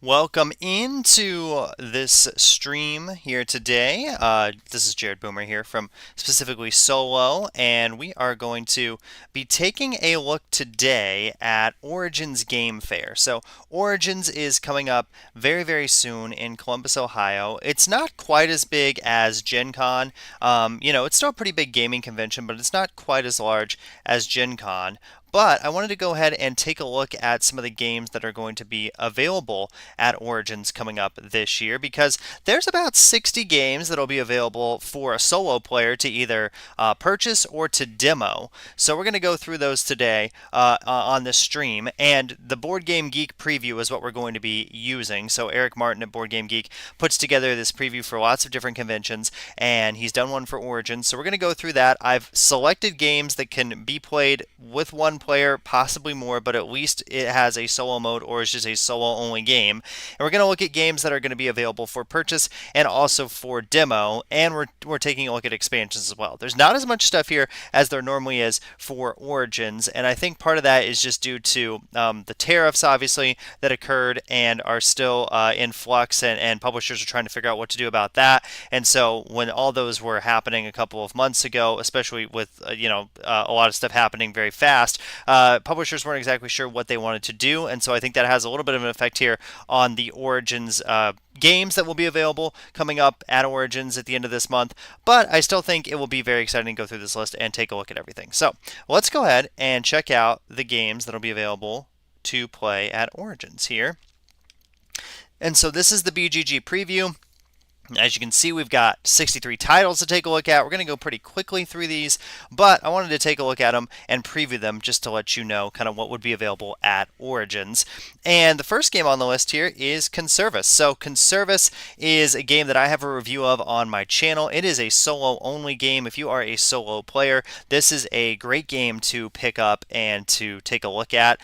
Welcome into this stream here today. This is Jared Boomer here from specifically Solo, and we are going to be taking a look today at Origins Game Fair. So, Origins is coming up very, very soon in Columbus, Ohio. It's not quite as big as Gen Con. It's still a pretty big gaming convention, but it's not quite as large as Gen Con. But I wanted to go ahead and take a look at some of the games that are going to be available at Origins coming up this year because there's about 60 games that'll be available for a solo player to either purchase or to demo. So we're going to go through those today on this stream, and the Board Game Geek preview is what we're going to be using. So Eric Martin at Board Game Geek puts together this preview for lots of different conventions, and he's done one for Origins. So we're going to go through that. I've selected games that can be played with one player, possibly more, but at least it has a solo mode or is just a solo only game. And we're going to look at games that are going to be available for purchase and also for demo, and we're taking a look at expansions as well. There's not as much stuff here as there normally is for Origins, and I think part of that is just due to the tariffs, obviously, that occurred and are still in flux, and publishers are trying to figure out what to do about that. And so when all those were happening a couple of months ago, especially with a lot of stuff happening very fast, publishers weren't exactly sure what they wanted to do, and so I think that has a little bit of an effect here on the Origins games that will be available coming up at Origins at the end of this month. But I still think it will be very exciting to go through this list and take a look at everything. So let's go ahead and check out the games that will be available to play at Origins here. And so this is the BGG preview. As you can see, we've got 63 titles to take a look at. We're going to go pretty quickly through these, but I wanted to take a look at them and preview them just to let you know kind of what would be available at Origins. And the first game on the list here is Conserv. So Conserv is a game that I have a review of on my channel. It is a solo-only game. If you are a solo player, this is a great game to pick up and to take a look at.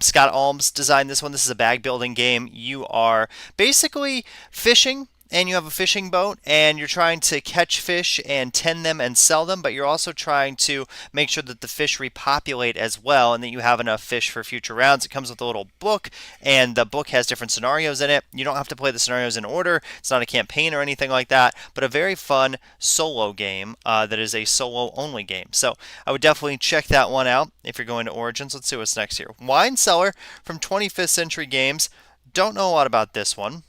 Scott Alms designed this one. This is a bag building game. You are basically fishing, and you have a fishing boat, and you're trying to catch fish and tend them and sell them, but you're also trying to make sure that the fish repopulate as well and that you have enough fish for future rounds. It comes with a little book, and the book has different scenarios in it. You don't have to play the scenarios in order. It's not a campaign or anything like that, but a very fun solo game that is a solo-only game. So I would definitely check that one out if you're going to Origins. Let's see what's next here. Wine Cellar from 25th Century Games. Don't know a lot about this one.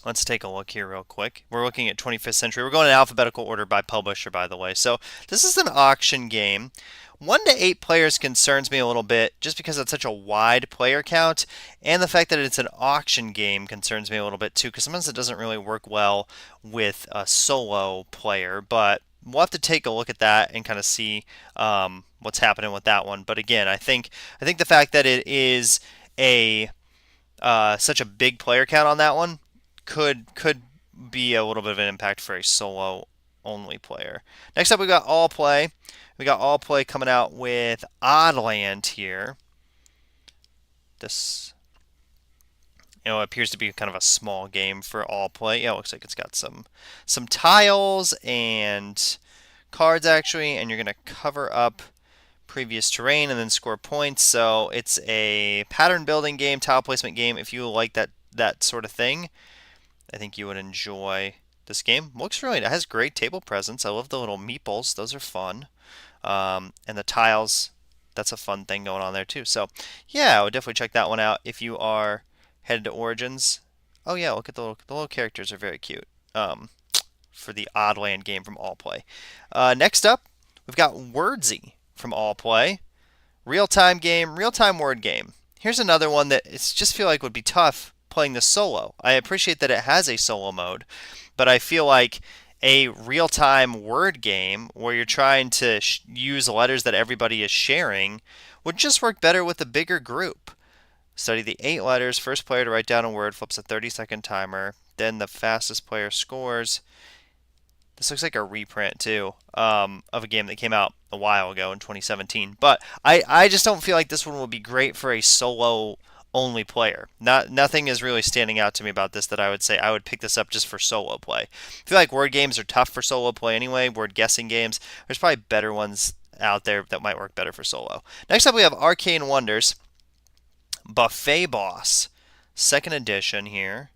Let's take a look here real quick. We're looking at 25th Century. We're going in alphabetical order by publisher, by the way. So this is an auction game. 1 to 8 players concerns me a little bit just because it's such a wide player count, and the fact that it's an auction game concerns me a little bit too, because sometimes it doesn't really work well with a solo player. But we'll have to take a look at that and kind of see what's happening with that one. But again, I think the fact that it is a such a big player count on that one could be a little bit of an impact for a solo only player. Next up, we got All Play. We got All Play coming out with Oddland here. This appears to be kind of a small game for All Play. Yeah, it looks like it's got some tiles and cards actually, and you're going to cover up previous terrain and then score points. So it's a pattern building game, tile placement game. If you like that sort of thing, I think you would enjoy this game. Looks really, it has great table presence. I love the little meeples. Those are fun. And the tiles, that's a fun thing going on there too. So yeah, I would definitely check that one out if you are headed to Origins. Oh yeah, look at the little characters are very cute. For the Oddland game from All Play. Next up, we've got Wordsy from All Play. Real-time game, real-time word game. Here's another one that it's just feel like would be tough playing the solo. I appreciate that it has a solo mode, but I feel like a real-time word game where you're trying to use letters that everybody is sharing would just work better with a bigger group. Study the 8 letters. First player to write down a word flips a 30-second timer. Then the fastest player scores. This looks like a reprint too of a game that came out a while ago in 2017. But I just don't feel like this one will be great for a solo only player. Nothing is really standing out to me about this that I would say I would pick this up just for solo play. I feel like word games are tough for solo play anyway. Word guessing games. There's probably better ones out there that might work better for solo. Next up we have Arcane Wonders. Buffet Boss. second edition here.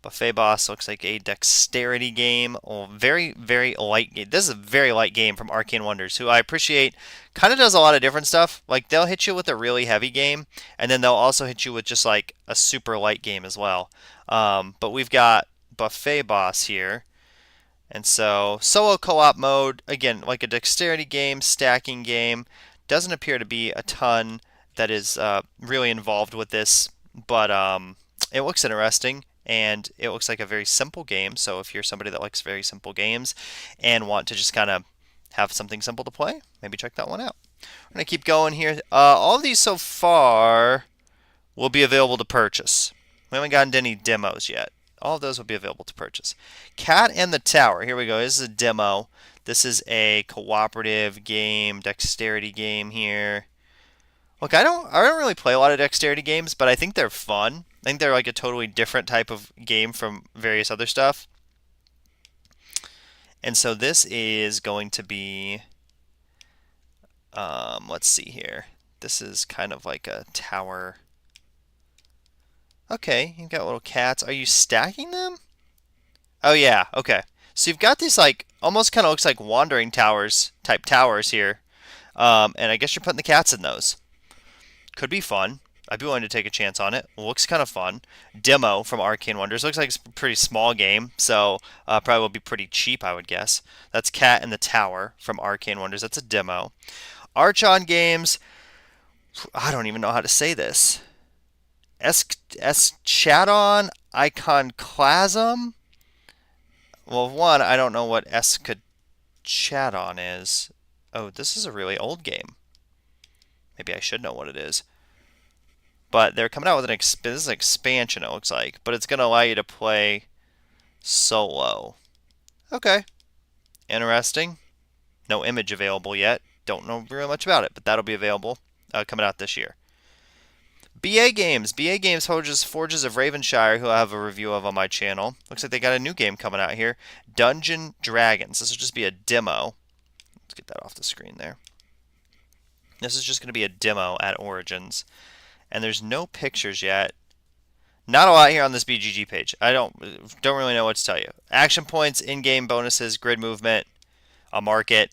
Buffet Boss looks like a dexterity game. Oh, very, very light game. This is a very light game from Arcane Wonders, who I appreciate. Kind of does a lot of different stuff. Like, they'll hit you with a really heavy game, and then they'll also hit you with just like a super light game as well. But we've got Buffet Boss here. And so, solo co-op mode, again, like a dexterity game, stacking game. Doesn't appear to be a ton that is really involved with this, but it looks interesting, and it looks like a very simple game. So if you're somebody that likes very simple games and want to just kind of have something simple to play, maybe check that one out. We're going to keep going here. All of these so far will be available to purchase. We haven't gotten to any demos yet. All of those will be available to purchase. Cat and the Tower. Here we go. This is a demo. This is a cooperative game, dexterity game here. Look, I don't really play a lot of dexterity games, but I think they're fun. I think they're like a totally different type of game from various other stuff. And so this is going to be, let's see here. This is kind of like a tower. Okay, you've got little cats. Are you stacking them? Oh yeah, okay. So you've got these like, almost kind of looks like wandering towers, type towers here. And I guess you're putting the cats in those. Could be fun. I'd be willing to take a chance on it. Looks kind of fun. Demo from Arcane Wonders. Looks like it's a pretty small game, so probably will be pretty cheap, I would guess. That's Cat and the Tower from Arcane Wonders. That's a demo. Archon Games. I don't even know how to say this. Eschadon Iconoclasm. Well, one, I don't know what Eschadon is. Oh, this is a really old game. Maybe I should know what it is. But they're coming out with this is an expansion, it looks like. But it's going to allow you to play solo. Okay. Interesting. No image available yet. Don't know very much about it, but that'll be available coming out this year. BA Games. BA Games Forges of Ravenshire, who I have a review of on my channel. Looks like they got a new game coming out here. Dungeon Dragons. This will just be a demo. Let's get that off the screen there. This is just going to be a demo at Origins. And there's no pictures yet. Not a lot here on this BGG page. I don't really know what to tell you. Action points, in-game bonuses, grid movement, a market.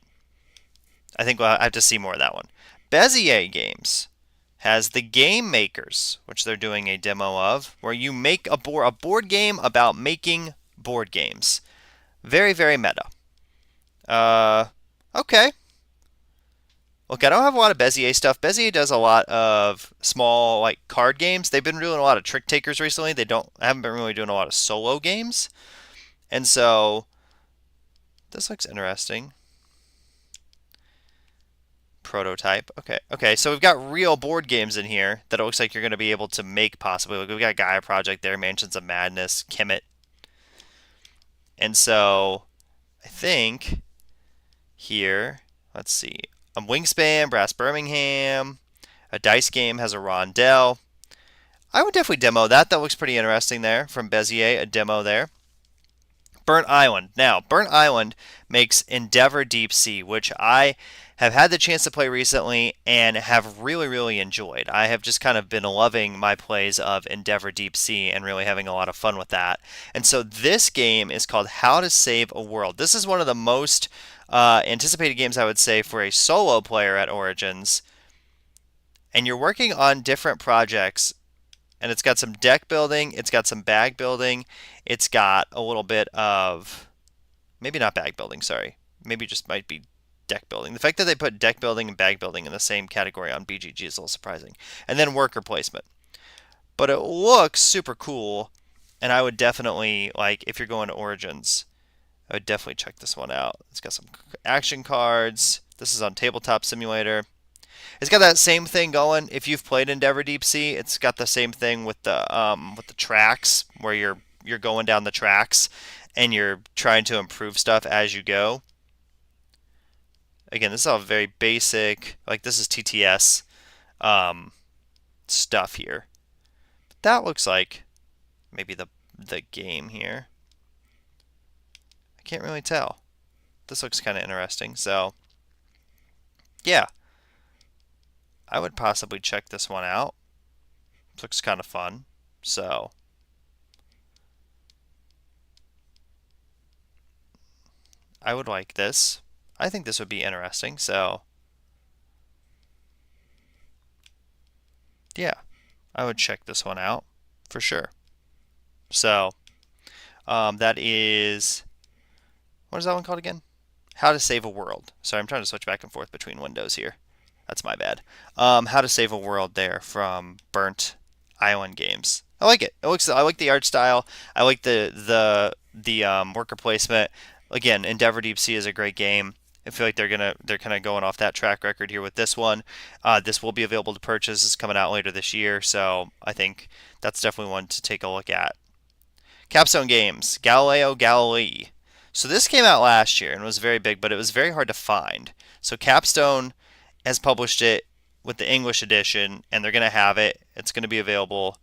I think we'll have to see more of that one. Bezier Games has the Game Makers, which they're doing a demo of, where you make a board game about making board games. Very, very meta. Okay. Look, I don't have a lot of Bezier stuff. Bezier does a lot of small, like, card games. They've been doing a lot of trick takers recently. Haven't been really doing a lot of solo games. And so, this looks interesting. Prototype. Okay. So we've got real board games in here that it looks like you're going to be able to make possibly. Like, we've got Gaia Project there, Mansions of Madness, Kemet. And so, I think here, let's see. Wingspan, Brass Birmingham, a dice game has a rondel. I would definitely demo that. That looks pretty interesting there from Bezier, a demo there. Burnt Island. Now, Burnt Island makes Endeavor Deep Sea, which I have had the chance to play recently and have really, really enjoyed. I have just kind of been loving my plays of Endeavor Deep Sea and really having a lot of fun with that. And so this game is called How to Save a World. This is one of the most anticipated games, I would say, for a solo player at Origins. And you're working on different projects. And it's got some deck building. It's got some bag building. It's got a little bit of... Maybe not bag building, sorry. Maybe just might be deck building. The fact that they put deck building and bag building in the same category on BGG is a little surprising. And then worker placement. But it looks super cool. And I would definitely, like, if you're going to Origins, I would definitely check this one out. It's got some action cards. This is on Tabletop Simulator. It's got that same thing going. If you've played Endeavor Deep Sea, it's got the same thing with the tracks, where you're going down the tracks and you're trying to improve stuff as you go. Again, this is all very basic. Like, this is TTS stuff here. But that looks like maybe the game here. I can't really tell. This looks kind of interesting. So, yeah. I would possibly check this one out. Looks kind of fun. So I would like this. I think this would be interesting. So yeah, I would check this one out for sure. So that is, what is that one called again? How to Save a World. Sorry, I'm trying to switch back and forth between windows here. That's my bad. How to Save a World there from Burnt Island Games. I like it. It looks. I like the art style. I like the worker placement. Again, Endeavor Deep Sea is a great game. I feel like they're kind of going off that track record here with this one. This will be available to purchase. It's coming out later this year, so I think that's definitely one to take a look at. Capstone Games, Galileo Galilei. So this came out last year and was very big, but it was very hard to find. So Capstone has published it with the English edition, and they're going to have it. It's going to be available.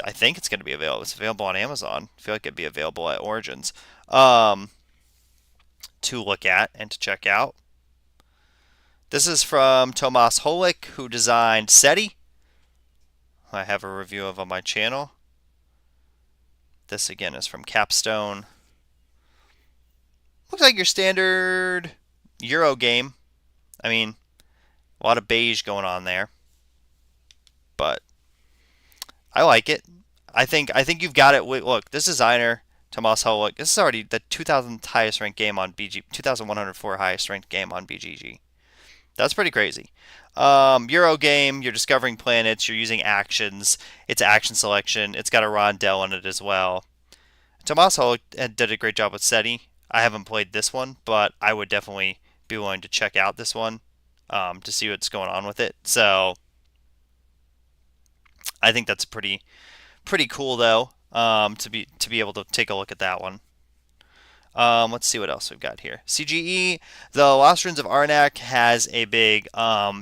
I think it's going to be available. It's available on Amazon. I feel like it'd be available at Origins to look at and to check out. This is from Tomas Holik, who designed SETI. I have a review of on my channel. This again is from Capstone. Looks like your standard Euro game. I mean, a lot of beige going on there, but I like it. I think you've got it. Look, this designer Tomas Holik. This is already the 2000th highest ranked game on BG. 2104 highest ranked game on BGG. That's pretty crazy. Euro game. You're discovering planets. You're using actions. It's action selection. It's got a rondel in it as well. Tomas Holik did a great job with SETI. I haven't played this one, but I would definitely be willing to check out this one to see what's going on with it. So I think that's pretty cool though to be able to take a look at that one. Let's see what else we've got here. CGE, the Lost Ruins of Arnak has a big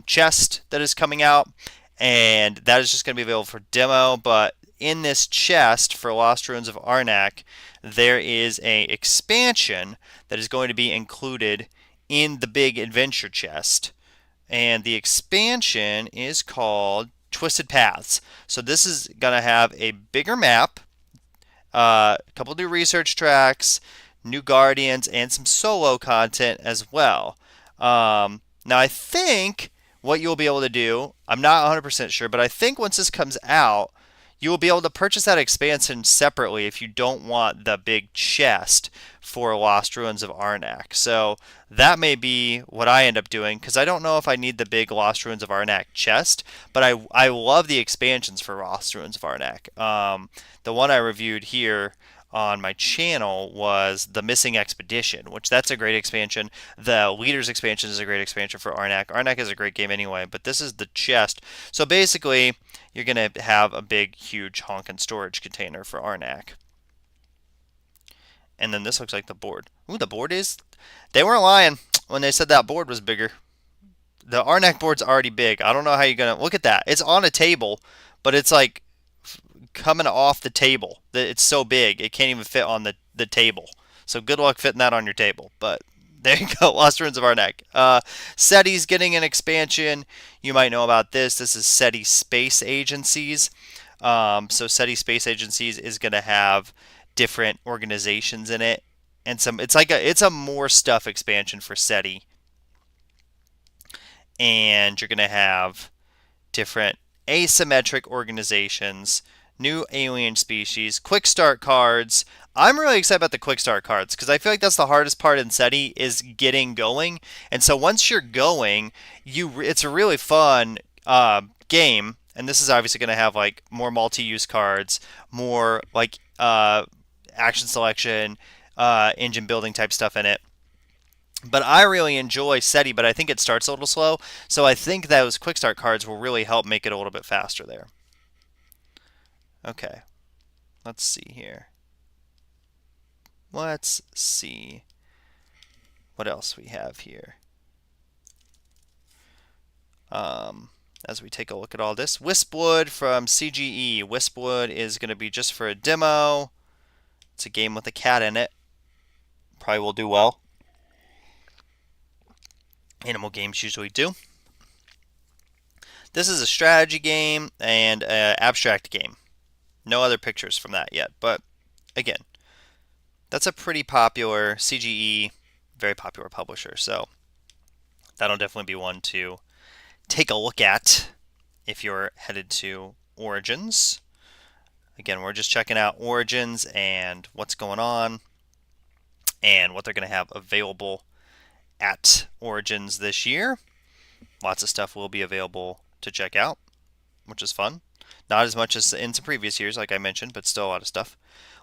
chest that is coming out, and that is just going to be available for demo. But in this chest for Lost Ruins of Arnak, there is a expansion that is going to be included in the big adventure chest, and the expansion is called Twisted Paths. So this is going to have a bigger map, a couple new research tracks, new Guardians, and some solo content as well. Now, I think what you'll be able to do, I'm not 100% sure, but I think once this comes out, you will be able to purchase that expansion separately if you don't want the big chest for Lost Ruins of Arnak. So that may be what I end up doing, because I don't know if I need the big Lost Ruins of Arnak chest, but I love the expansions for Lost Ruins of Arnak. The one I reviewed here on my channel was the Missing Expedition, which that's a great expansion. The Leaders expansion is a great expansion for Arnak. Arnak is a great game anyway, but this is the chest. So basically, you're going to have a big, huge honkin' storage container for Arnak. And then this looks like the board. Ooh, the board is... They weren't lying when they said that board was bigger. The Arnak board's already big. I don't know how you're going to... Look at that. It's on a table, but it's like coming off the table. It's so big, it can't even fit on the table. So good luck fitting that on your table. But there you go, Lost Ruins of Arnak. SETI's getting an expansion. You might know about this. This is SETI Space Agencies. So SETI Space Agencies is going to have different organizations in it, and it's a more stuff expansion for SETI. And you're going to have different asymmetric organizations, new alien species, quick start cards. I'm really excited about the quick start cards because I feel like that's the hardest part in SETI is getting going. And so once you're going, it's a really fun game. And this is obviously going to have like more multi-use cards, more like action selection, engine building type stuff in it. But I really enjoy SETI, but I think it starts a little slow. So I think those quick start cards will really help make it a little bit faster there. Okay, let's see here. Let's see what else we have here. As we take a look at all this, Wispwood from CGE. Wispwood is going to be just for a demo. It's a game with a cat in it. Probably will do well. Animal games usually do. This is a strategy game and an abstract game. No other pictures from that yet, but again, that's a pretty popular CGE, very popular publisher. So that'll definitely be one to take a look at if you're headed to Origins. Again, we're just checking out Origins and what's going on and what they're going to have available at Origins this year. Lots of stuff will be available to check out, which is fun. Not as much as in some previous years, like I mentioned, but still a lot of stuff.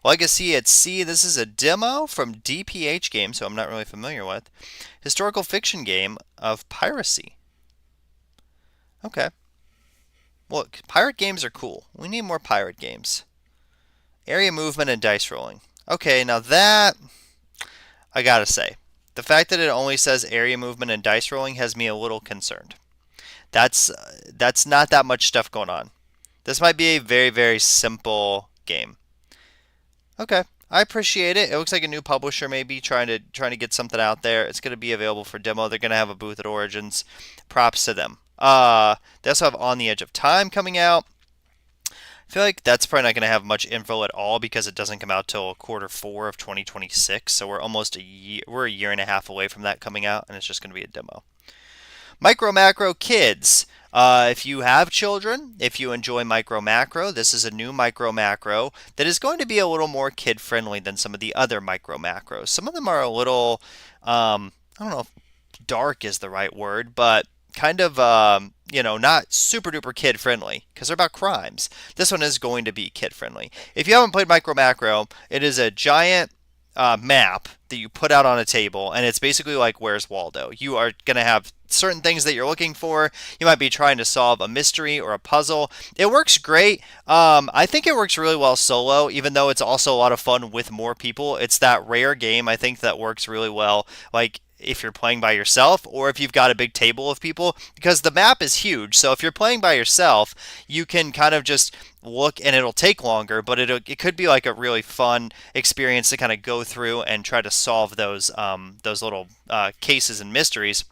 Legacy at Sea, this is a demo from DPH Games, so I'm not really familiar with. Historical fiction game of piracy. Okay. Well, pirate games are cool. We need more pirate games. Area movement and dice rolling. Okay, now that, I gotta say, the fact that it only says area movement and dice rolling has me a little concerned. That's not that much stuff going on. This might be a very, very simple game. Okay, I appreciate it. It looks like a new publisher maybe trying to get something out there. It's going to be available for demo. They're going to have a booth at Origins. Props to them. They also have On the Edge of Time coming out. I feel like that's probably not going to have much info at all because it doesn't come out till Q4 of 2026. So we're almost we're a year and a half away from that coming out, and it's just going to be a demo. Micro Macro Kids. If you have children, if you enjoy Micro Macro, this is a new Micro Macro that is going to be a little more kid friendly than some of the other Micro Macros. Some of them are a little, I don't know if dark is the right word, but kind of, not super duper kid friendly because they're about crimes. This one is going to be kid friendly. If you haven't played Micro Macro, it is a giant map that you put out on a table, and it's basically like Where's Waldo. You are going to have certain things that you're looking for. You might be trying to solve a mystery or a puzzle. It works great. I think it works really well solo, even though it's also a lot of fun with more people. It's that rare game, I think, that works really well. Like, if you're playing by yourself or if you've got a big table of people, because the map is huge. So if you're playing by yourself, you can kind of just look and it'll take longer, but it could be like a really fun experience to kind of go through and try to solve those little cases and mysteries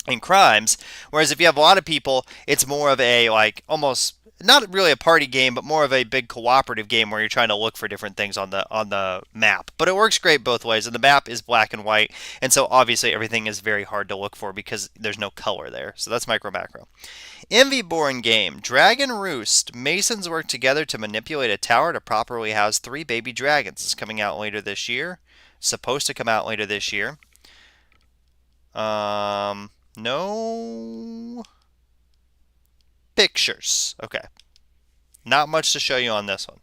and crimes. Whereas if you have a lot of people, it's more of a like almost not really a party game, but more of a big cooperative game where you're trying to look for different things on the map. But it works great both ways, and the map is black and white, and so obviously everything is very hard to look for because there's no color there. So that's Micro Macro. Envy-born game. Dragon Roost. Masons work together to manipulate a tower to properly house 3 baby dragons. It's coming out later this year. Supposed to come out later this year. No pictures. Okay. Not much to show you on this one.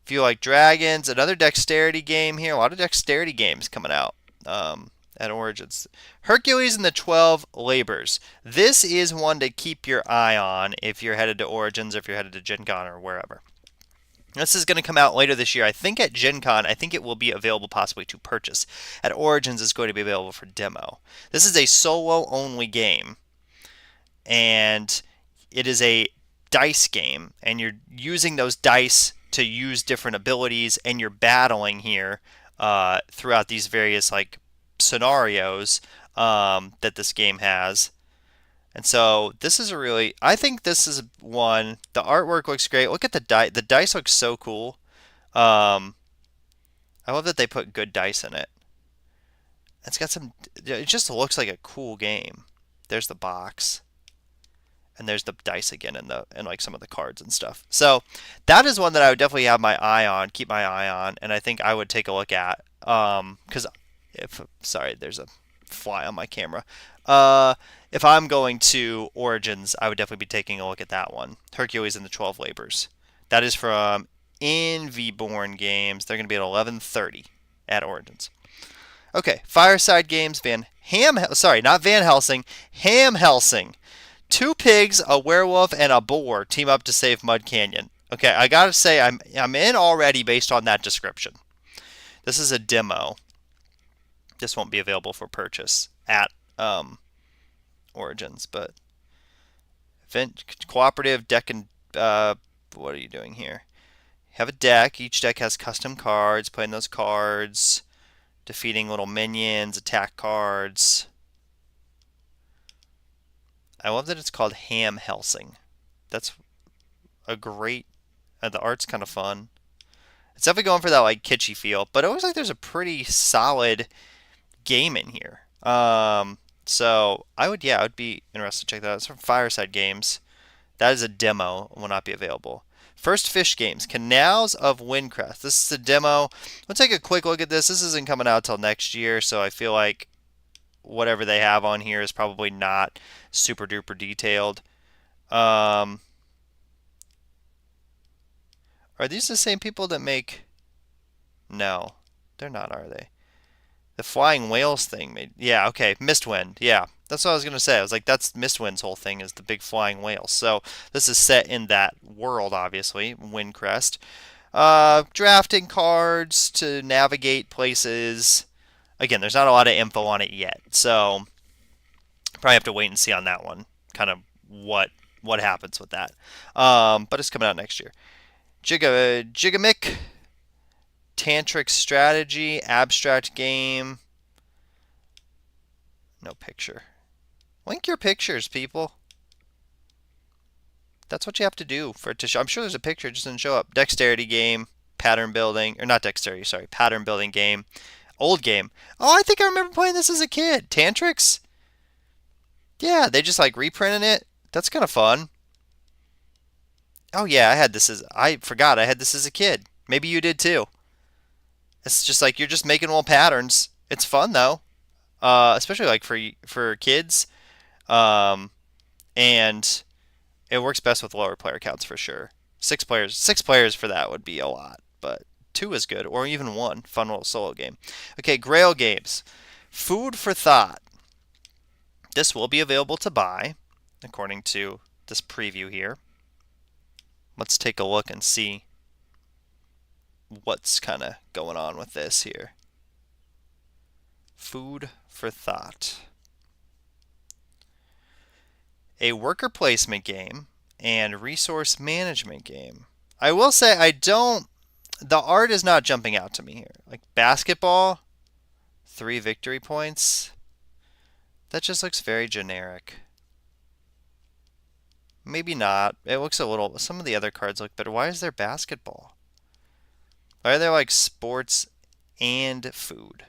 If you like dragons, another dexterity game here. A lot of dexterity games coming out at Origins. Hercules and the 12 Labors. This is one to keep your eye on if you're headed to Origins, if you're headed to Gen Con or wherever. This is going to come out later this year. I think at Gen Con, I think it will be available possibly to purchase. At Origins, it's going to be available for demo. This is a solo-only game, and it is a dice game, and you're using those dice to use different abilities, and you're battling here throughout these various like scenarios that this game has. And so this is I think this is one. The artwork looks great. Look at the dice. The dice look so cool. I love that they put good dice in it. It's got some. It just looks like a cool game. There's the box, and there's the dice again, and like some of the cards and stuff. So that is one that I would definitely have my eye on, keep my eye on, and I think I would take a look at. Because sorry, there's a fly on my camera. If I'm going to Origins, I would definitely be taking a look at that one. Hercules and the 12 Labors. That is from Envy-born Games. They're going to be at 11:30 at Origins. Okay, Fireside Games. Not Van Helsing. Ham Helsing. 2 pigs, a werewolf, and a boar team up to save Mud Canyon. Okay, I gotta say I'm in already based on that description. This is a demo. This won't be available for purchase at Origins, but cooperative deck and what are you doing here? Have a deck. Each deck has custom cards. Playing those cards, defeating little minions, attack cards. I love that it's called Ham Helsing. That's a great The art's kind of fun. It's definitely going for that like kitschy feel, but it looks like there's a pretty solid game in here. So I would be interested to check that out. It's from Fireside Games. That is a demo, will not be available. First Fish Games, Canals of Windrest. This is a demo. We'll take a quick look at this. This isn't coming out till next year, so I feel like whatever they have on here is probably not super duper detailed. Are these the same people that make... No, they're not, are they? The flying whales thing made... Yeah, okay, Mistwind. Yeah, that's what I was going to say. I was like, that's Mistwind's whole thing is the big flying whales. So this is set in that world, obviously, Windcrest. Drafting cards to navigate places. Again, there's not a lot of info on it yet, so probably have to wait and see on that one. Kind of what happens with that. But it's coming out next year. Jigamic Tantric Strategy, Abstract Game. No picture. Link your pictures, people. That's what you have to do for it to show. I'm sure there's a picture, it just didn't show up. Dexterity game, pattern building, or not dexterity, sorry, pattern building game. Old game. Oh, I think I remember playing this as a kid. Tantrics? Yeah, they just like reprinting it. That's kind of fun. Oh yeah, I forgot I had this as a kid. Maybe you did too. It's just like you're just making little patterns. It's fun though, especially like for kids, um, and it works best with lower player counts for sure. Six players for that would be a lot, but two is good, or even one. Fun little solo game. Okay, Grail Games, Food for Thought. This will be available to buy, according to this preview here. Let's take a look and see what's kind of going on with this here. Food for Thought. A worker placement game and resource management game. I will say the art is not jumping out to me here. Like basketball, 3 victory points. That just looks very generic. Maybe not. It looks a little... Some of the other cards look better. Why is there basketball? Why are there like sports and food?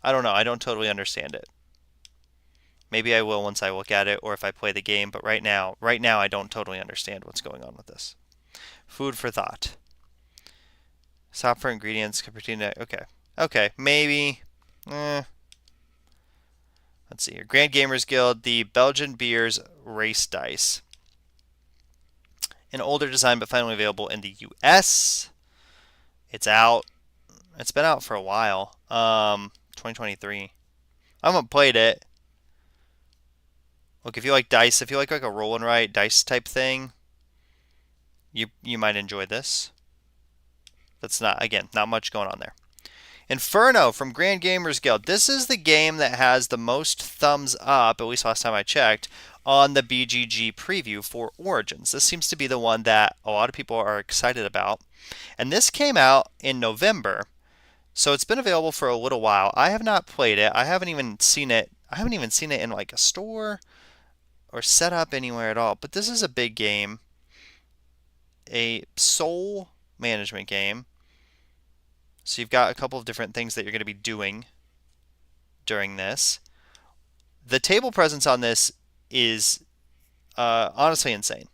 I don't know. I don't totally understand it. Maybe I will once I look at it or if I play the game, but right now I don't totally understand what's going on with this. Food for thought. Shop for ingredients. Okay. Okay. Maybe. Let's see here. Grand Gamers Guild, the Belgian beers race dice. An older design, but finally available in the US. It's out. It's been out for a while. 2023. I haven't played it. Look, if you like dice, if you like a roll and write dice type thing, you might enjoy this. That's not much going on there. Inferno from Grand Gamers Guild. This is the game that has the most thumbs up, at least last time I checked, on the BGG preview for Origins. This seems to be the one that a lot of people are excited about. And this came out in November, so it's been available for a little while. I have not played it. I haven't even seen it in like a store or set up anywhere at all. But this is a big game. A soul management game. So you've got a couple of different things that you're going to be doing during this. The table presence on this is honestly insane.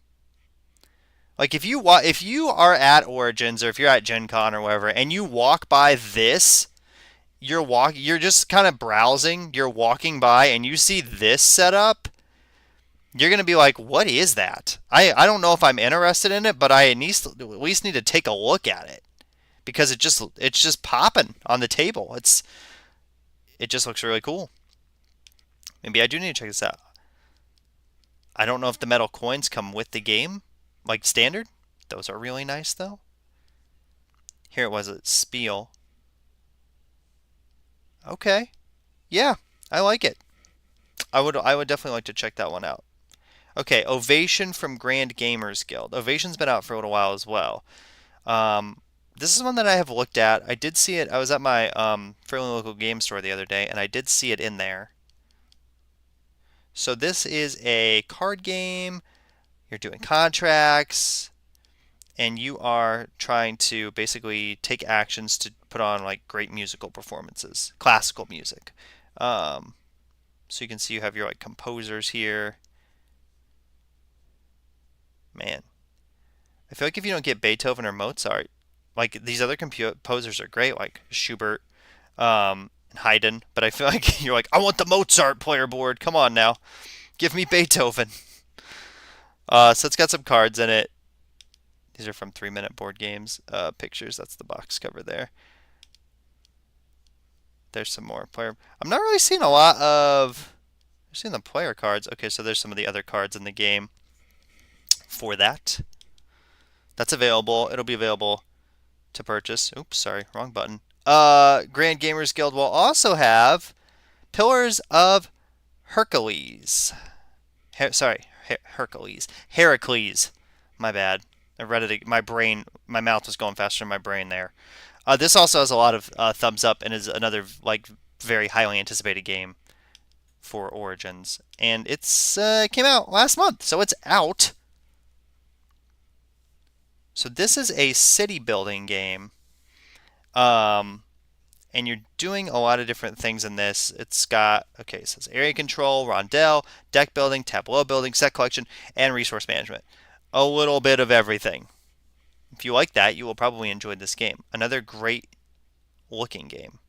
Like if you are at Origins or if you're at Gen Con or whatever and you walk by this, you're just kind of browsing, you're walking by and you see this setup, you're going to be like, what is that? I don't know if I'm interested in it, but I at least need to take a look at it. Because it's just popping on the table. It just looks really cool. Maybe I do need to check this out. I don't know if the metal coins come with the game, like standard. Those are really nice though. Here it was at Spiel. Okay. Yeah, I like it. I would definitely like to check that one out. Okay, Ovation from Grand Gamers Guild. Ovation's been out for a little while as well. This is one that I have looked at. I did see it. I was at my fairly local game store the other day, and I did see it in there. So this is a card game. You're doing contracts. and you are trying to basically take actions to put on like great musical performances, classical music. Um, so you can see you have your like composers here. Man, I feel like if you don't get Beethoven or Mozart, like these other composers are great, like Schubert, and Haydn. But I feel like you're like, I want the Mozart player board. Come on now, give me Beethoven. So it's got some cards in it. These are from 3 Minute Board Games pictures. That's the box cover there. There's some more player. I'm not really seeing a lot of. I'm seeing the player cards. Okay, so there's some of the other cards in the game for that. That's available. It'll be available to purchase. Oops, sorry, wrong button. Grand Gamers Guild will also have Pillars of Hercules. Hercules. Heracles. My bad. I read it. My mouth was going faster than my brain there. This also has a lot of thumbs up and is another like very highly anticipated game for Origins. And it's came out last month, so it's out. So this is a city building game. And you're doing a lot of different things in this. It's got, okay, it says area control, rondel, deck building, tableau building, set collection, and resource management. A little bit of everything. If you like that, you will probably enjoy this game. Another great looking game.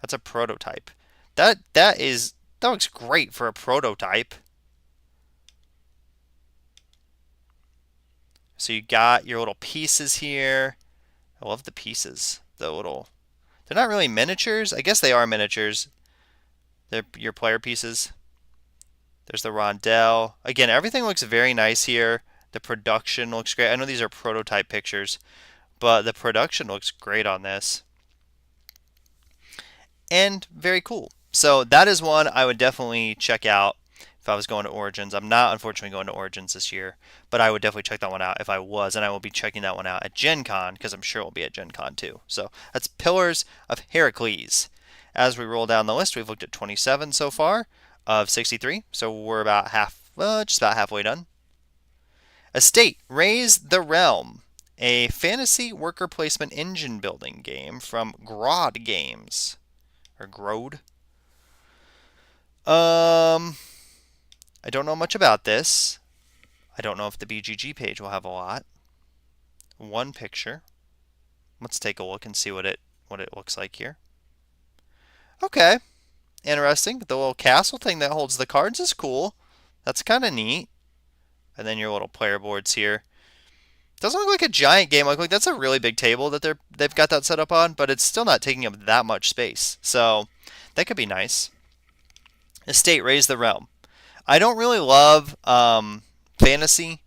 That's a prototype. That looks great for a prototype. So you got your little pieces here. I love the pieces. They're not really miniatures. I guess they are miniatures. They're your player pieces. There's the rondel. Again, everything looks very nice here. The production looks great. I know these are prototype pictures, but the production looks great on this. And very cool. So that is one I would definitely check out if I was going to Origins. I'm not, unfortunately, going to Origins this year, but I would definitely check that one out if I was, and I will be checking that one out at Gen Con, because I'm sure it will be at Gen Con too. So that's Pillars of Heracles. As we roll down the list, we've looked at 27 so far of 63, so we're about just about halfway done. Estate, Raise the Realm, a fantasy worker placement engine building game from Grod Games. Or Grode. I don't know much about this. I don't know if the BGG page will have a lot. One picture. Let's take a look and see what it looks like here. Okay. Interesting. The little castle thing that holds the cards is cool. That's kind of neat. And then your little player boards here. Doesn't look like a giant game. Like that's a really big table that they've got that set up on, but it's still not taking up that much space. So that could be nice. Estate, Raise the Realm. I don't really love fantasy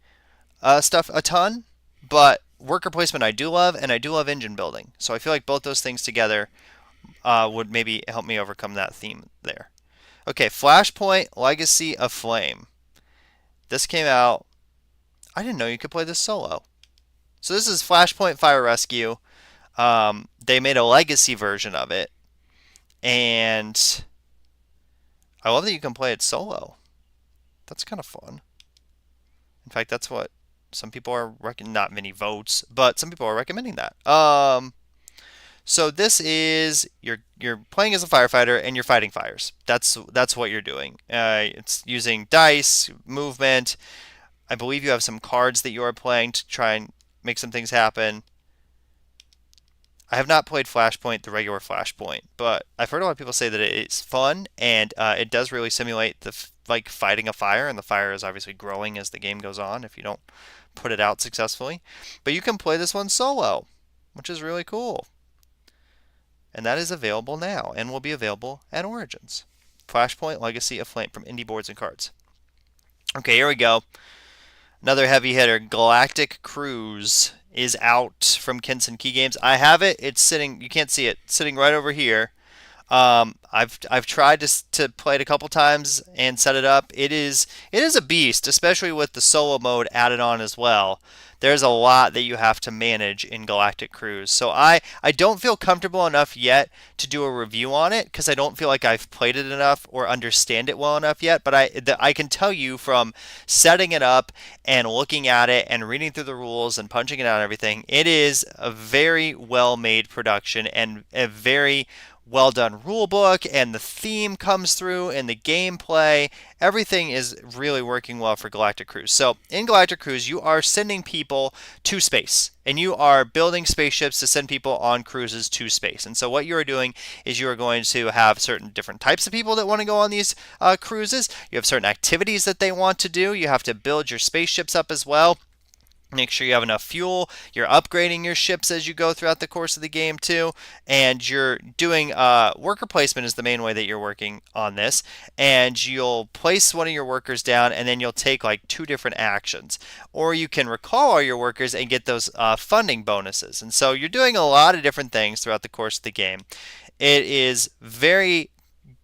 stuff a ton, but worker placement I do love, and I do love engine building. So I feel like both those things together would maybe help me overcome that theme there. Okay, Flashpoint, Legacy of Flame. This came out. I didn't know you could play this solo. So this is Flashpoint Fire Rescue. They made a legacy version of it, and I love that you can play it solo. That's kind of fun. In fact, that's what some people are not many votes, but some people are recommending that. So this is you're playing as a firefighter and you're fighting fires. That's what you're doing. It's using dice, movement. I believe you have some cards that you are playing to try and make some things happen. I have not played Flashpoint, the regular Flashpoint, but I've heard a lot of people say that it's fun and it does really simulate like fighting a fire, and the fire is obviously growing as the game goes on if you don't put it out successfully. But you can play this one solo, which is really cool. And that is available now and will be available at Origins. Flashpoint Legacy of Flame from Indie Boards and Cards. Okay, here we go. Another heavy hitter, Galactic Cruise, is out from Kensen Key Games. I have it. It's sitting, you can't see it, sitting right over here. I've tried to play it a couple times and set it up. It is a beast, especially with the solo mode added on as well. There's a lot that you have to manage in Galactic Cruise. So I don't feel comfortable enough yet to do a review on it because I don't feel like I've played it enough or understand it well enough yet. But I can tell you from setting it up and looking at it and reading through the rules and punching it out and everything, it is a very well made production and a very well done rule book, and the theme comes through and the gameplay. Everything is really working well for Galactic Cruise. So in Galactic Cruise, you are sending people to space, and you are building spaceships to send people on cruises to space. And so what you are doing is you are going to have certain different types of people that want to go on these cruises. You have certain activities that they want to do. You have to build your spaceships up as well. Make sure you have enough fuel. You're upgrading your ships as you go throughout the course of the game too, and you're doing worker placement is the main way that you're working on this. And you'll place one of your workers down, and then you'll take like two different actions, or you can recall all your workers and get those funding bonuses. And so you're doing a lot of different things throughout the course of the game. It is very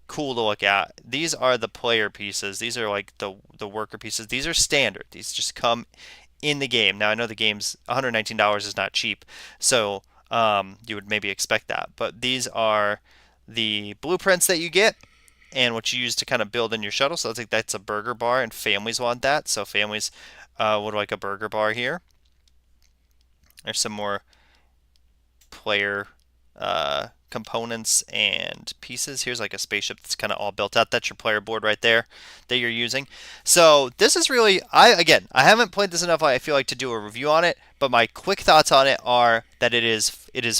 cool to look at. These are the player pieces. These are like the worker pieces. These are standard. These just come in the game. Now I know the game's $119 is not cheap, so you would maybe expect that. But these are the blueprints that you get and what you use to kind of build in your shuttle. So I think that's a burger bar, and families want that. So families would like a burger bar here. There's some more player components and pieces. Here's like a spaceship that's kind of all built out. That's your player board right there that you're using. So this is really, I haven't played this enough, I feel like, to do a review on it, but my quick thoughts on it are that it is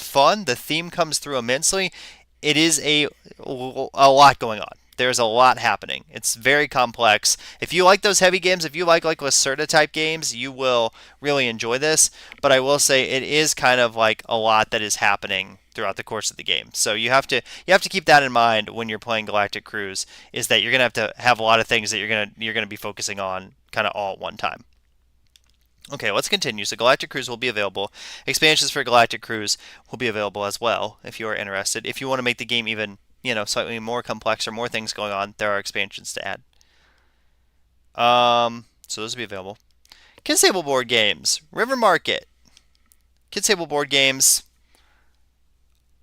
fun. The theme comes through immensely. It is a lot going on. There's a lot happening. It's very complex. If you like those heavy games, if you like Lacerda type games, you will really enjoy this. But I will say it is kind of like a lot that is happening throughout the course of the game. So you have to keep that in mind when you're playing Galactic Cruise, is that you're gonna have to have a lot of things that you're gonna be focusing on kind of all at one time. Okay, let's continue. So Galactic Cruise will be available. Expansions for Galactic Cruise will be available as well if you are interested. If you want to make the game even slightly more complex or more things going on, there are expansions to add. So those will be available. Kids Table Board Games, River Market. Kids Table Board Games.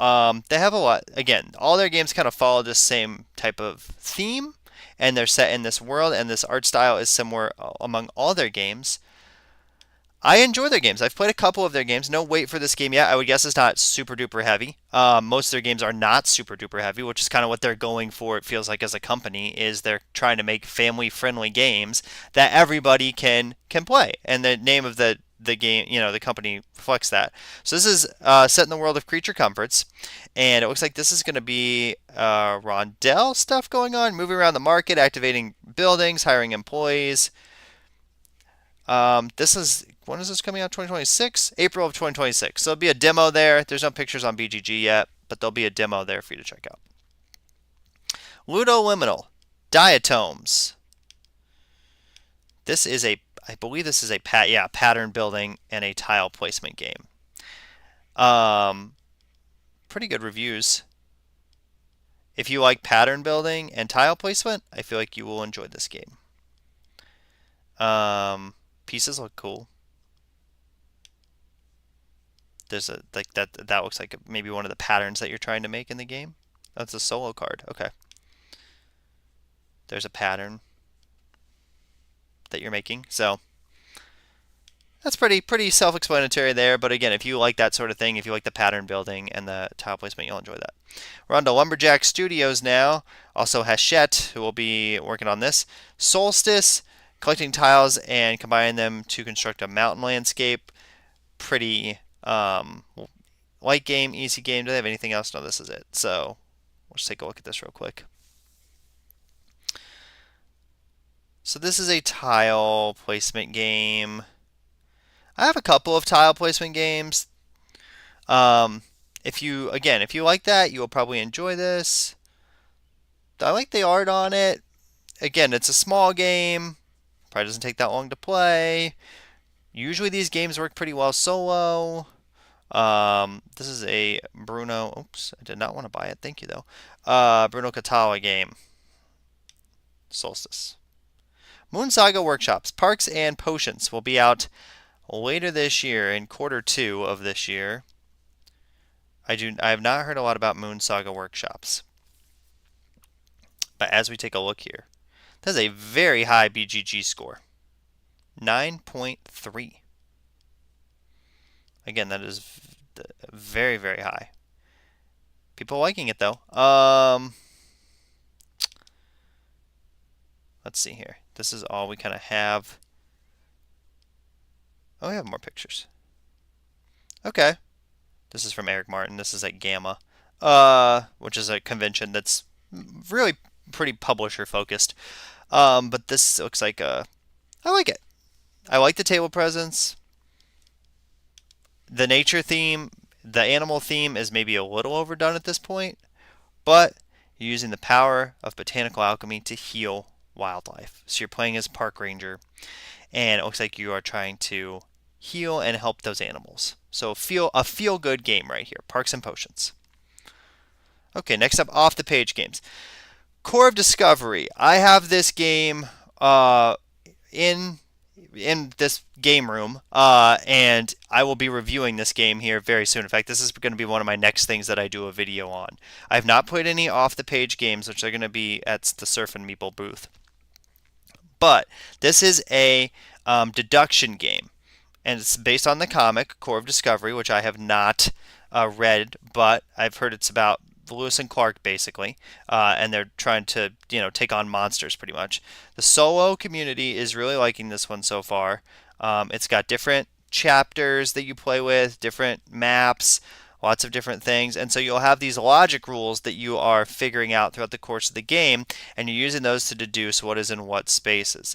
They have a lot. Again, all their games kind of follow the same type of theme, and they're set in this world, and this art style is similar among all their games. I enjoy their games. I've played a couple of their games. No wait for this game yet. I would guess it's not super duper heavy. Most of their games are not super duper heavy, which is kind of what they're going for. It feels like as a company is they're trying to make family friendly games that everybody can play. And the name of the game, the company reflects that. So this is set in the world of Creature Comforts, and it looks like this is going to be Rondell stuff going on, moving around the market, activating buildings, hiring employees. This is, when is this coming out? 2026? April of 2026. So there'll be a demo there. There's no pictures on BGG yet, but there'll be a demo there for you to check out. Ludoliminal Diatomes. This is I believe this is a pattern building and a tile placement game. Pretty good reviews. If you like pattern building and tile placement, I feel like you will enjoy this game. Pieces look cool. There's a that looks like maybe one of the patterns that you're trying to make in the game. That's a solo card. Okay. There's a pattern that you're making. So that's pretty self-explanatory there. But again, if you like that sort of thing, if you like the pattern building and the tile placement, you'll enjoy that. We're on to Lumberjack Studios now. Also Hachette, who will be working on this. Solstice, collecting tiles and combining them to construct a mountain landscape. Pretty light game, easy game. Do they have anything else? No, this is it. So we'll just take a look at this real quick. So this is a tile placement game. I have a couple of tile placement games. If you like that, you will probably enjoy this. I like the art on it. Again, it's a small game. Probably doesn't take that long to play. Usually these games work pretty well solo. This is a Bruno. Oops, I did not want to buy it. Thank you though. Bruno Catala game. Solstice. Moon Saga Workshops, Parks and Potions will be out later this year in Q2 of this year. I have not heard a lot about Moon Saga Workshops. But as we take a look here, that's a very high BGG score. 9.3. Again, that is very, very high. People liking it though. Let's see here. This is all we kind of have. Oh, we have more pictures. Okay. This is from Eric Martin. This is at Gamma, which is a convention that's really pretty publisher focused. But this looks like I like it. I like the table presence. The nature theme, the animal theme is maybe a little overdone at this point, but you're using the power of botanical alchemy to heal wildlife. So you're playing as park ranger, and it looks like you are trying to heal and help those animals. So a feel good game right here. Parks and Potions. Okay, next up, off the page games. Core of Discovery. I have this game in this game room, and I will be reviewing this game here very soon. In fact, this is going to be one of my next things that I do a video on. I have not played any off the page games, which are going to be at the Surf and Meeple booth. But this is a deduction game, and it's based on the comic Core of Discovery, which I have not read, but I've heard it's about Lewis and Clark basically, and they're trying to take on monsters pretty much. The solo community is really liking this one so far. It's got different chapters that you play with, different maps, lots of different things, and so you'll have these logic rules that you are figuring out throughout the course of the game, and you're using those to deduce what is in what spaces.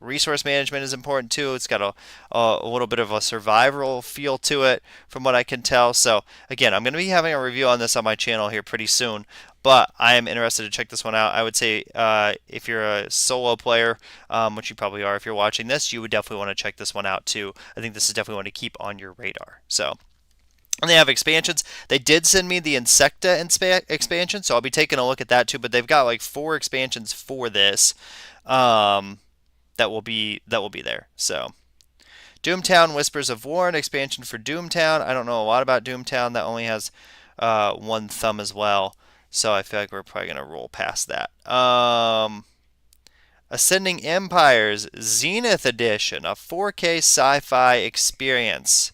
Resource management is important too. It's got a little bit of a survival feel to it from what I can tell. So again, I'm going to be having a review on this on my channel here pretty soon, but I am interested to check this one out. I would say if you're a solo player, which you probably are if you're watching this, you would definitely want to check this one out too. I think this is definitely one to keep on your radar. So. And they have expansions. They did send me the Insecta expansion, so I'll be taking a look at that too. But they've got like 4 expansions for this that will be there. So, Doomtown Whispers of War, an expansion for Doomtown. I don't know a lot about Doomtown. That only has 1 thumb as well, so I feel like we're probably gonna roll past that. Ascending Empires Zenith Edition, a 4K sci-fi experience.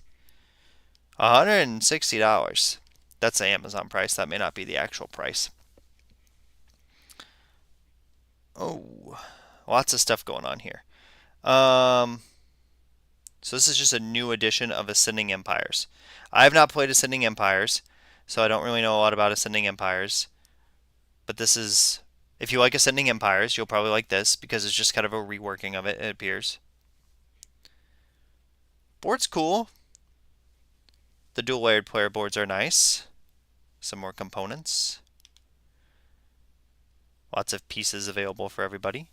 $160. That's the Amazon price. That may not be the actual price. Oh, lots of stuff going on here. So this is just a new edition of Ascending Empires. I have not played Ascending Empires, so I don't really know a lot about Ascending Empires. But this is, if you like Ascending Empires, you'll probably like this because it's just kind of a reworking of it, it appears. Board's cool. The dual layered player boards are nice. Some more components. Lots of pieces available for everybody.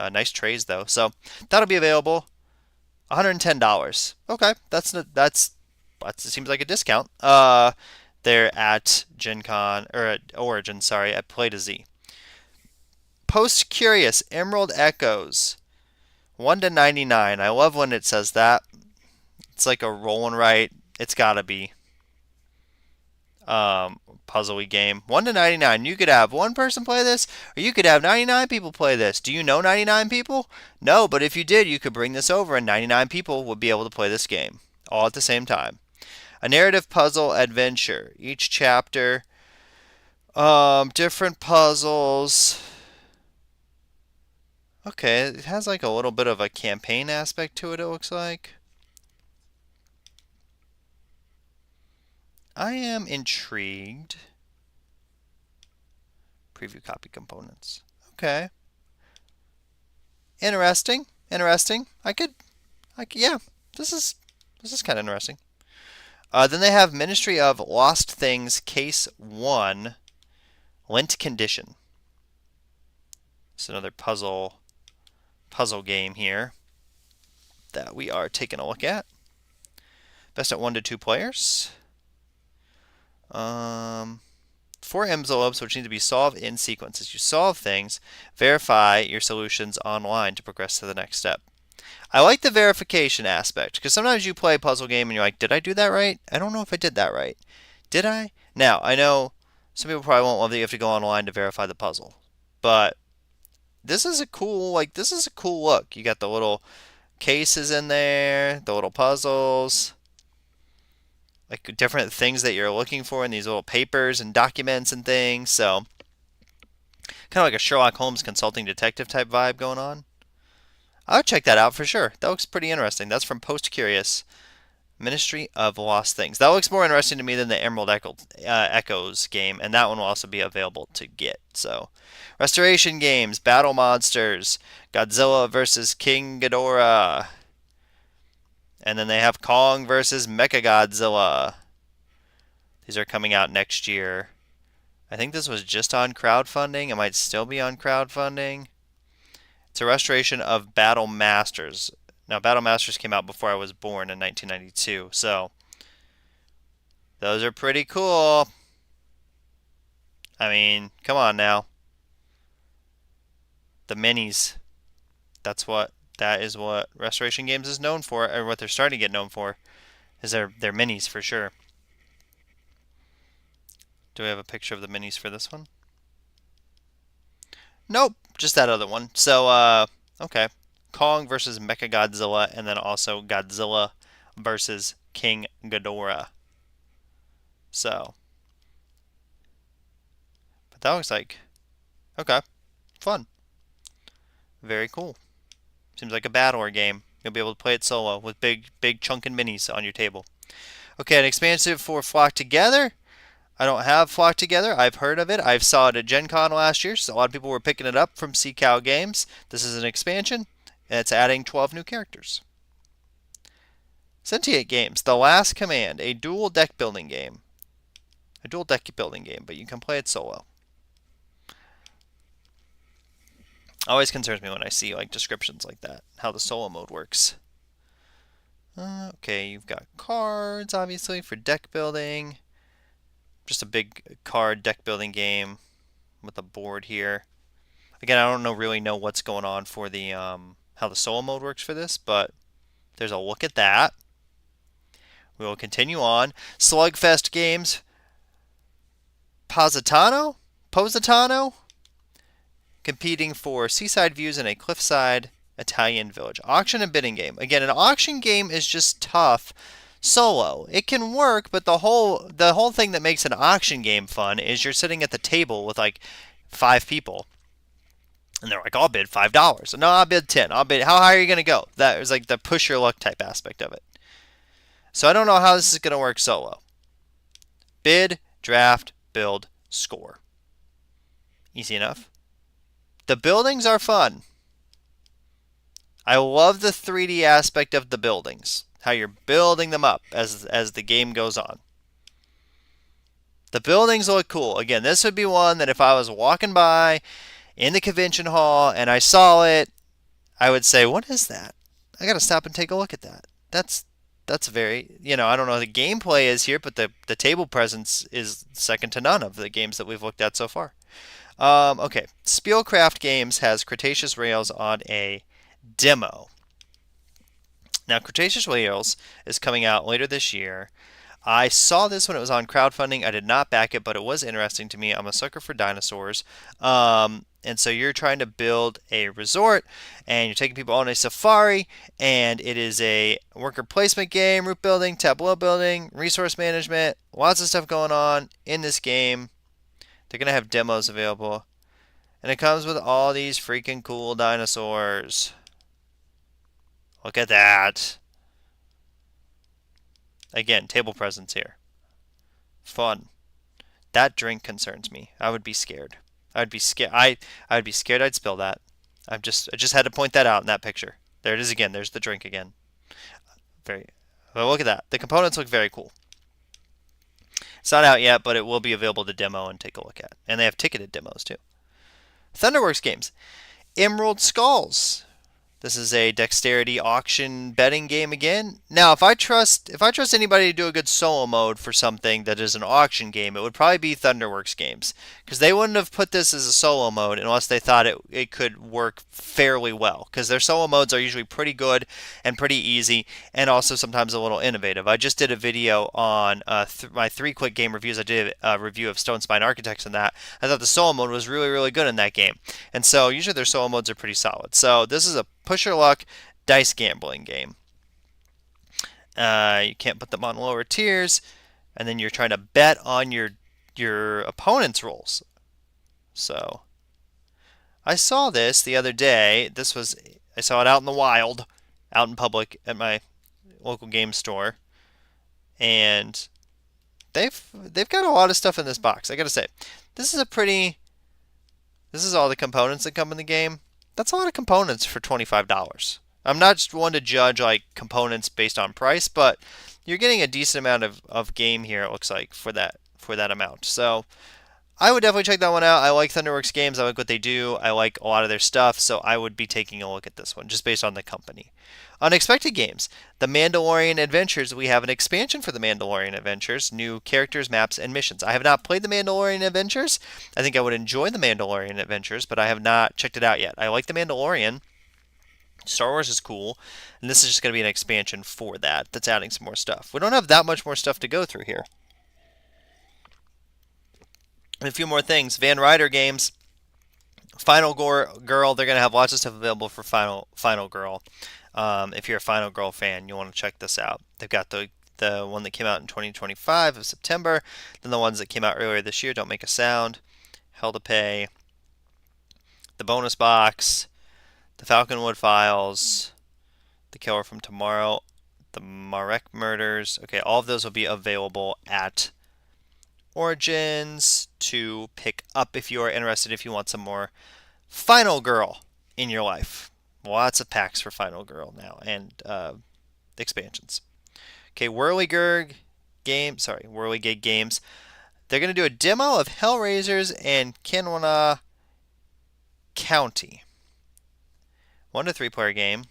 Nice trays though. So that'll be available. $110. Okay, that seems like a discount. They're at Gen Con or at Origin, sorry, at Play to Z. Post Curious Emerald Echoes. 1 to 99. I love when it says that. It's like a roll and write. It's gotta be puzzle-y game. 1 to 99. You could have 1 person play this, or you could have 99 people play this. Do you know 99 people? No, but if you did, you could bring this over and 99 people would be able to play this game all at the same time. A narrative puzzle adventure. Each chapter, different puzzles. Okay, it has like a little bit of a campaign aspect to it, it looks like. I am intrigued. Preview copy components. Okay. Interesting. Interesting. Yeah. This is kind of interesting. Then they have Ministry of Lost Things Case 1 Lent Condition. It's another puzzle game here that we are taking a look at. Best at 1 to 2 players. Um, 4 envelopes which need to be solved in sequence. As you solve things, verify your solutions online to progress to the next step. I like the verification aspect because sometimes you play a puzzle game and you're like, did I do that right? I don't know if I did that right. Did I? Now, I know some people probably won't love that you have to go online to verify the puzzle, but this is a cool look. You got the little cases in there, the little puzzles, like different things that you're looking for in these little papers and documents and things. So, kind of like a Sherlock Holmes consulting detective type vibe going on. I'll check that out for sure. That looks pretty interesting. That's from Post Curious. Ministry of Lost Things. That looks more interesting to me than the Emerald Echoes game, and that one will also be available to get. So, Restoration Games, Battle Monsters, Godzilla versus King Ghidorah, and then they have Kong versus Mechagodzilla. These are coming out next year. I think this was just on crowdfunding. It might still be on crowdfunding. It's a restoration of Battle Masters. Now, Battle Masters came out before I was born in 1992, so those are pretty cool. I mean, come on now. The minis. That is what Restoration Games is known for, or what they're starting to get known for, is their minis for sure. Do we have a picture of the minis for this one? Nope, just that other one. So, okay. Kong versus Mechagodzilla, and then also Godzilla versus King Ghidorah. So, but that looks like, okay, fun. Very cool. Seems like a battle game. You'll be able to play it solo with big chunkin' minis on your table. Okay, an expansive for Flock Together. I don't have Flock Together. I've heard of it. I saw it at Gen Con last year, so a lot of people were picking it up from Capstone Games. This is an expansion, and it's adding 12 new characters. Sentient Games, The Last Command, a dual deck building game. But you can play it solo. Always concerns me when I see like descriptions like that, how the solo mode works. Okay, you've got cards, obviously, for deck building. Just a big card deck building game with a board here. Again, I don't really know what's going on for the how the solo mode works for this, but there's a look at that. We will continue on. Slugfest Games. Positano? Competing for seaside views in a cliffside Italian village. Auction and bidding game. Again, an auction game is just tough solo. It can work, but the whole thing that makes an auction game fun is you're sitting at the table with like 5 people. And they're like, I'll bid $5. No, I'll bid 10. I'll bid. How high are you going to go? That is like the push your luck type aspect of it. So I don't know how this is going to work solo. Bid, draft, build, score. Easy enough. The buildings are fun. I love the 3D aspect of the buildings. How you're building them up as the game goes on. The buildings look cool. Again, this would be one that if I was walking by in the convention hall and I saw it, I would say, what is that? I got to stop and take a look at that. That's very, I don't know how the gameplay is here, but the table presence is second to none of the games that we've looked at so far. Okay, Spielcraft Games has Cretaceous Rails on a demo. Now, Cretaceous Rails is coming out later this year. I saw this when it was on crowdfunding. I did not back it, but it was interesting to me. I'm a sucker for dinosaurs. And so you're trying to build a resort, and you're taking people on a safari, and it is a worker placement game, route building, tableau building, resource management, lots of stuff going on in this game. They're going to have demos available. And it comes with all these freaking cool dinosaurs. Look at that. Again, table presence here. Fun. That drink concerns me. I would be scared. I would be scared. I would be scared I'd spill that. I just had to point that out in that picture. There it is again. There's the drink again. Well, look at that. The components look very cool. It's not out yet, but it will be available to demo and take a look at. And they have ticketed demos too. Thunderworks Games. Emerald Skulls. This is a dexterity auction betting game again. Now, if I trust anybody to do a good solo mode for something that is an auction game, it would probably be Thunderworks Games, because they wouldn't have put this as a solo mode unless they thought it could work fairly well, because their solo modes are usually pretty good and pretty easy, and also sometimes a little innovative. I just did a video on my 3 quick game reviews. I did a review of Stone Spine Architects and that. I thought the solo mode was really, really good in that game, and so usually their solo modes are pretty solid. So this is a push your luck dice gambling game. You can't put them on lower tiers, and then you're trying to bet on your opponent's rolls. So I saw this the other day. I saw it out in the wild, out in public at my local game store, and they've got a lot of stuff in this box. I gotta say, this is all the components that come in the game. That's a lot of components for $25. I'm not just one to judge like components based on price, but you're getting a decent amount of game here, it looks like, for that amount. So I would definitely check that one out. I like Thunderworks Games. I like what they do. I like a lot of their stuff, so I would be taking a look at this one just based on the company. Unexpected Games. The Mandalorian Adventures. We have an expansion for the Mandalorian Adventures, new characters, maps, and missions. I have not played the Mandalorian Adventures. I think I would enjoy the Mandalorian Adventures, but I have not checked it out yet. I like the Mandalorian. Star Wars is cool, and this is just going to be an expansion for that. That's adding some more stuff. We don't have that much more stuff to go through here. And a few more things. Van Ryder Games. Final Girl. They're going to have lots of stuff available for Final Girl. If you're a Final Girl fan, you'll want to check this out. They've got the one that came out in 2025 of September, then the ones that came out earlier this year, Don't Make a Sound, Hell to Pay, the bonus box, the Falconwood Files, the Killer from Tomorrow, the Marek Murders. Okay, all of those will be available at Origins to pick up if you are interested, if you want some more Final Girl in your life. Lots of packs for Final Girl now, and expansions. Okay, Whirligig Games. They're going to do a demo of Hellraisers and Kanawha County. 1 to 3 player game.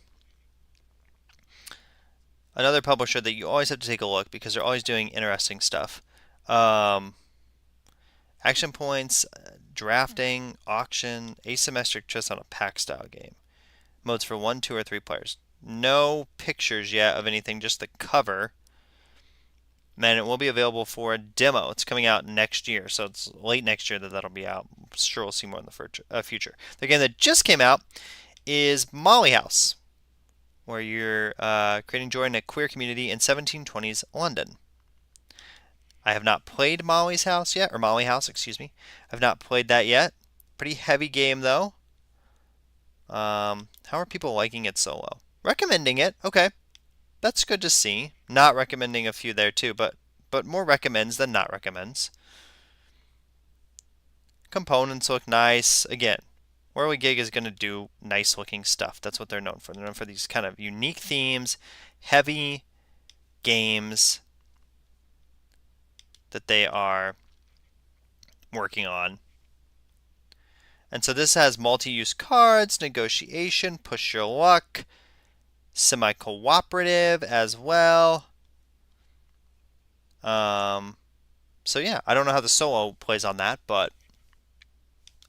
Another publisher that you always have to take a look because they're always doing interesting stuff. Action points, drafting, auction, asymmetric chess on a pack style game. Modes for 1, 2, or 3 players. No pictures yet of anything, just the cover. And it will be available for a demo. It's coming out next year, so it's late next year that'll be out. I'm sure we'll see more in the future. The game that just came out is Molly House, where you're creating joy in a queer community in 1720s London. I have not played Molly House, excuse me. I've not played that yet. Pretty heavy game, though. How are people liking it solo? Recommending it. Okay. That's good to see. Not recommending a few there, too, but more recommends than not recommends. Components look nice. Again, Whirligig is going to do nice-looking stuff. That's what they're known for. They're known for these kind of unique themes, heavy games that they are working on. And so this has multi-use cards, negotiation, push your luck, semi-cooperative as well. So yeah, I don't know how the solo plays on that, but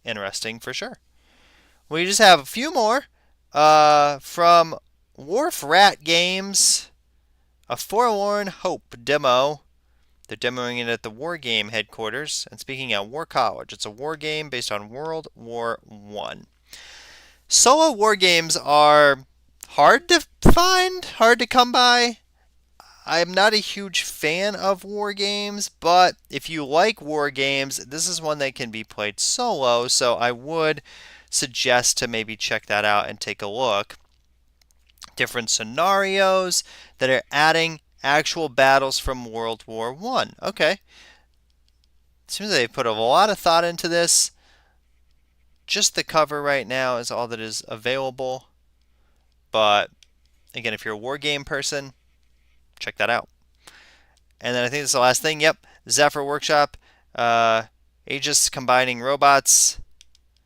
interesting for sure. We just have a few more from Wharf Rat Games, a Forewarn Hope demo. They're demoing it at the War Game headquarters and speaking at War College. It's a war game based on World War I. Solo war games are hard to find, hard to come by. I'm not a huge fan of war games, but if you like war games, this is one that can be played solo, so I would suggest to maybe check that out and take a look. Different scenarios that are adding actual battles from World War I. Okay. Seems like they put a lot of thought into this. Just the cover right now is all that is available. But again, if you're a war game person, check that out. And then I think this is the last thing. Yep. Zephr Workshop. Aegis Combining Robots.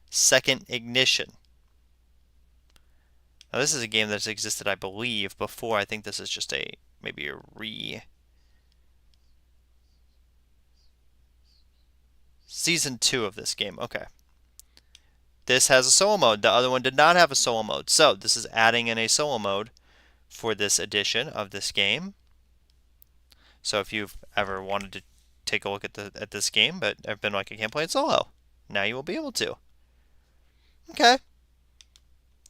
Second Ignition. Now this is a game that's existed, I believe, before. I think this is just maybe a season 2 of this game. Okay. This has a solo mode. The other one did not have a solo mode. So this is adding in a solo mode for this edition of this game. So if you've ever wanted to take a look at this game, but have been like, I can't play it solo, now you will be able to. Okay.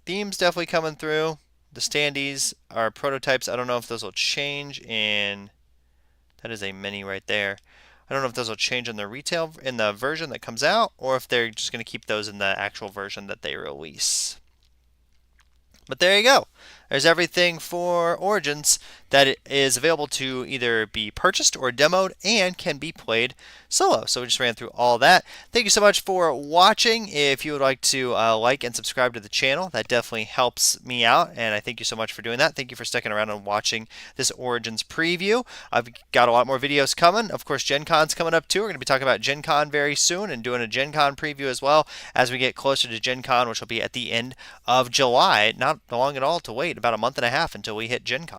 Themes definitely coming through. The standees are prototypes. I don't know if those will change in. That is a mini right there. I don't know if those will change in the retail in the version that comes out, or if they're just going to keep those in the actual version that they release. But there you go. There's everything for Origins that is available to either be purchased or demoed and can be played solo. So we just ran through all that. Thank you so much for watching. If you would like to like and subscribe to the channel, that definitely helps me out, and I thank you so much for doing that. Thank you for sticking around and watching this Origins preview. I've got a lot more videos coming. Of course, Gen Con's coming up too. We're going to be talking about Gen Con very soon and doing a Gen Con preview as well as we get closer to Gen Con, which will be at the end of July. Not long at all to wait, about a month and a half until we hit Gen Con.